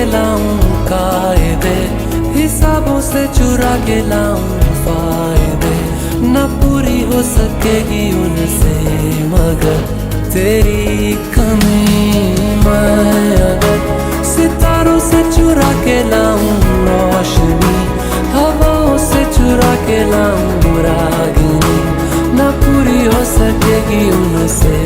लाऊं कायदे, हिसाबों से चुरा के लाऊं फायदे। न पूरी हो सकेगी उनसे मगर तेरी कमी मैं अगर सितारों से चुरा के लाऊं रोशनी, हवाओं से चुरा के लाऊं रागिनी। न पूरी हो सकेगी उनसे